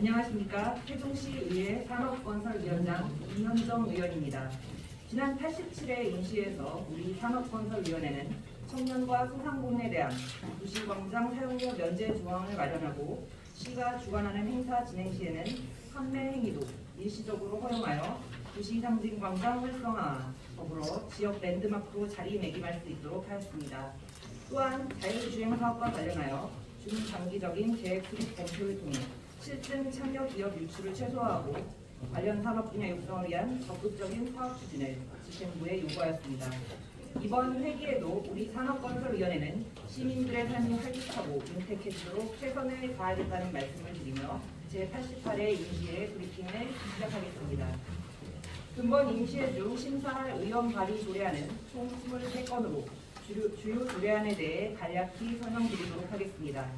안녕하십니까. 세종시의회 산업건설위원장 이현정 의원입니다. 지난 87회 임시회에서 우리 산업건설위원회는 청년과 소상공인에 대한 도시광장 사용료 면제 조항을 마련하고 시가 주관하는 행사 진행 시에는 판매 행위도 일시적으로 허용하여 도시상징광장 활성화, 더불어 지역 랜드마크로 자리매김할 수 있도록 하였습니다. 또한 자율주행 사업과 관련하여 중장기적인 계획 수립 검토를 통해 실증 참여 기업 유출을 최소화하고 관련 산업 분야 육성을 위한 적극적인 사업 추진을 집행부에 요구하였습니다. 이번 회기에도 우리 산업건설위원회는 시민들의 삶이 활기차고 윤택해지도록 최선을 다하겠다는 말씀을 드리며 제88회 임시회 브리핑을 시작하겠습니다. 근본 임시회 중 심사할 의원 발의 조례안은 총 23건으로 주요 조례안에 대해 간략히 설명드리도록 하겠습니다.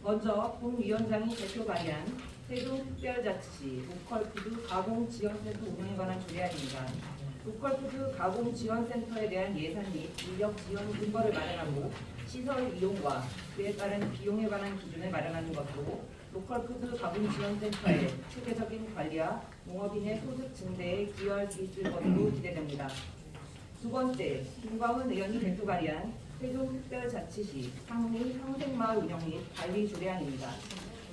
먼저 본위원장이 대표 발의한 세종특별자치시 로컬푸드 가공지원센터 운영에 관한 조례안입니다. 로컬푸드 가공지원센터에 대한 예산 및 인력 지원 근거를 마련하고 시설 이용과 그에 따른 비용에 관한 기준을 마련하는 것으로 로컬푸드 가공지원센터의 체계적인 관리와 농업인의 소득 증대에 기여할 수 있을 것으로 기대됩니다. 두 번째, 김광훈 의원이 대표 발의한 세종특별자치시 상리 상생마을 운영 및 관리 조례안입니다.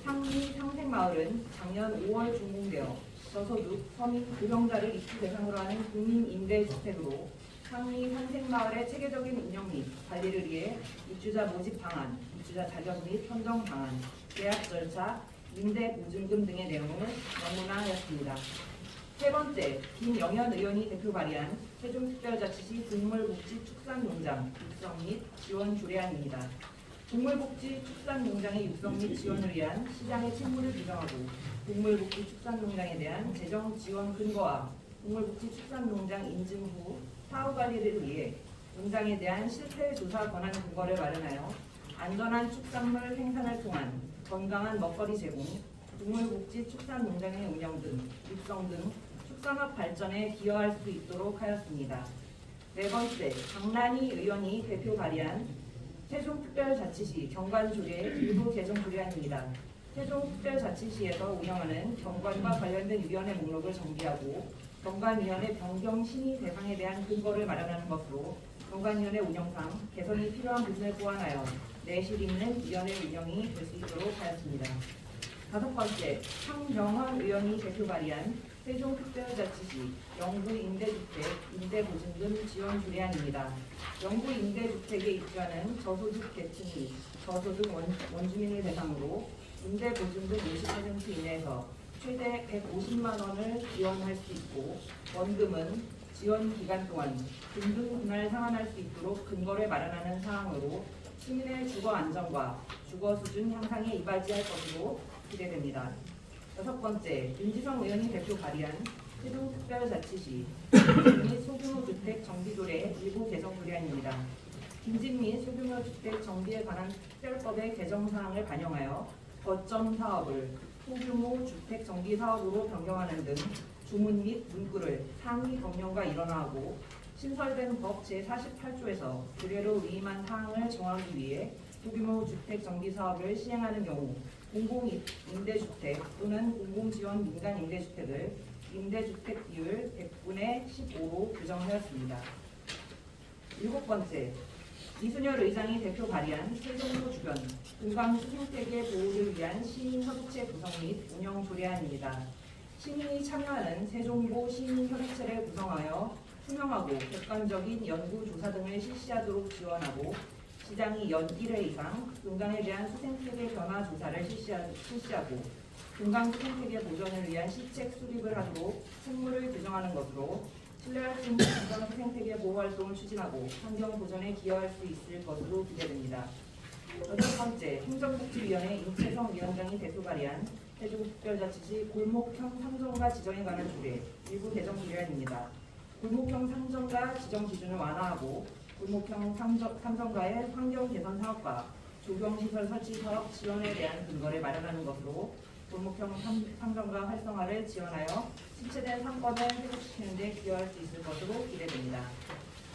상리 상생마을은 작년 5월 준공되어 저소득, 서민, 고령자를 입주 대상으로 하는 국민임대주택으로 상리 상생마을의 체계적인 운영 및 관리를 위해 입주자 모집 방안, 입주자 자격 및 선정 방안, 계약 절차, 임대 보증금 등의 내용을 명문화하였습니다. 세 번째, 김영현 의원이 대표 발의한 세종특별자치시 동물복지축산농장 육성 및 지원 조례안입니다. 동물복지축산농장의 육성 및 지원을 위한 시장의 책무를 규정하고 동물복지축산농장에 대한 재정 지원 근거와 동물복지축산농장 인증 후 사후 관리를 위해 농장에 대한 실태 조사 권한 근거를 마련하여 안전한 축산물 생산을 통한 건강한 먹거리 제공, 동물복지축산농장의 운영 등 육성 등 축산업 발전에 기여할 수 있도록 하였습니다. 네 번째, 강란희 의원이 대표 발의한 세종특별자치시 경관조례 일부 개정 조례안입니다. 세종특별자치시에서 운영하는 경관과 관련된 위원회 목록을 정비하고 경관위원회 변경 심의 대상에 대한 근거를 마련하는 것으로 경관위원회 운영상 개선이 필요한 부분을 보완하여 내실 있는 위원회 운영이 될 수 있도록 하였습니다. 다섯 번째, 황정헌 의원이 대표 발의한 세종특별자치시 영구임대주택 임대보증금 지원 조례안입니다. 영구임대주택에 입주하는 저소득 계층 및 저소득 원주민을 대상으로 임대보증금 50% 이내에서 최대 150만 원을 지원할 수 있고 원금은 지원 기간 동안 등등 분할 상환할 수 있도록 근거를 마련하는 사항으로 시민의 주거 안정과 주거 수준 향상에 이바지할 것으로 기대됩니다. 여섯 번째, 윤지성 의원이 대표 발의한 세종특별자치시 빈집 및 소규모 주택 정비조례 일부 개정 조례안입니다. 빈집 및 소규모 주택 정비에 관한 특별법의 개정 사항을 반영하여 거점 사업을 소규모 주택 정비 사업으로 변경하는 등 주문 및 문구를 상위 법령과 일원화하고 신설된 법 제48조에서 그대로 위임한 사항을 정하기 위해 소규모 주택 정비 사업을 시행하는 경우 공공임대주택 또는 공공지원 민간임대주택을 임대주택 비율 100분의 15로 규정하였습니다. 일곱 번째, 이순열 의장이 대표 발의한 세종로 주변 금강수생태계 보호를 위한 시민협의체 구성 및 운영 조례안입니다. 시민이 참여하는 세종보 시민협의체를 구성하여 투명하고 객관적인 연구조사 등을 실시하도록 지원하고 시장이 연 1회 이상 금강에 대한 수생태계 변화 조사를 실시하고 금강 수생태계 보존을 위한 시책 수립을 하도록 책무를 규정하는 것으로 신뢰할 수 있는 금강 수생태계 보호 활동을 추진하고 환경 보존에 기여할 수 있을 것으로 기대됩니다. 여덟 번째, 행정복지위원회 임채성 위원장이 대표 발의한 세종특별자치시 골목형 상정가 지정에 관한 조례 일부 개정 조례안입니다. 골목형 상정가 지정 기준을 완화하고 골목형 상정가의 환경 개선 사업과 조경시설 설치 사업 지원에 대한 근거를 마련하는 것으로 골목형 상정가 활성화를 지원하여 실체된 상권을 회복시키는 데 기여할 수 있을 것으로 기대됩니다.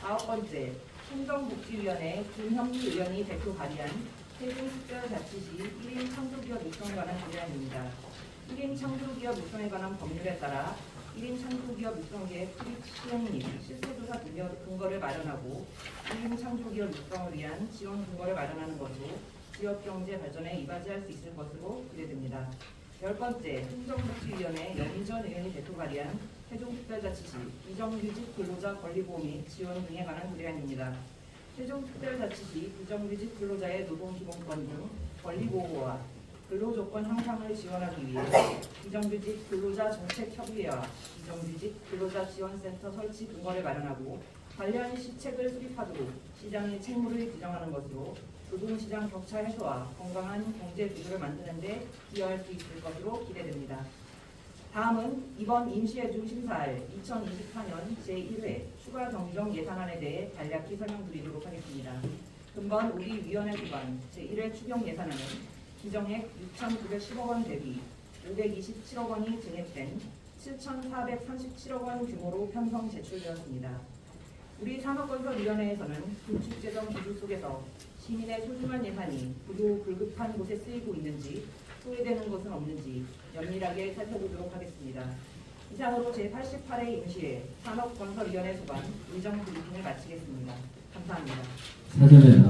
아홉 번째, 행정복지위원회 김현미 의원이 대표 발의한 세종특별자치시 1인 창조기업 육성에 관한 조례안입니다. 1인 창조기업 육성에 관한 법률에 따라 1인 창조기업 육성계획 시행 및 실태조사 근거를 마련하고 1인 창조기업 육성을 위한 지원 근거를 마련하는 것으로 지역경제 발전에 이바지할 수 있을 것으로 기대됩니다. 10번째, 행정복지위원회 영의전 의원이 대표 발의한 세종특별자치시 비정규직 근로자 권리보호 및 지원 등에 관한 의뢰안입니다. 세종특별자치시 비정규직 근로자의 노동기본권 등 권리보호와 근로조건 향상을 지원하기 위해 비정규직 근로자 정책협의회와 비정규직 근로자 지원센터 설치 근거를 마련하고 관련 시책을 수립하도록 시장의 책무를 규정하는 것으로 노동시장 격차 해소와 건강한 경제 구조를 만드는 데 기여할 수 있을 것으로 기대됩니다. 다음은 이번 임시회주 심사할 2024년 제1회 추가 경정 예산안에 대해 간략히 설명드리도록 하겠습니다. 금번 우리 위원회 기관 제1회 추경 예산안은 기정액 6,910억 원 대비 527억 원이 증액된 7,437억 원 규모로 편성 제출되었습니다. 우리 산업건설위원회에서는 긴축재정 기조 속에서 시민의 소중한 예산이 부도 불급한 곳에 쓰이고 있는지 소외되는 것은 없는지 면밀하게 살펴보도록 하겠습니다. 이상으로 제88회 임시회 산업건설위원회 소관 의정 브리핑을 마치겠습니다. 감사합니다. 사전에 안내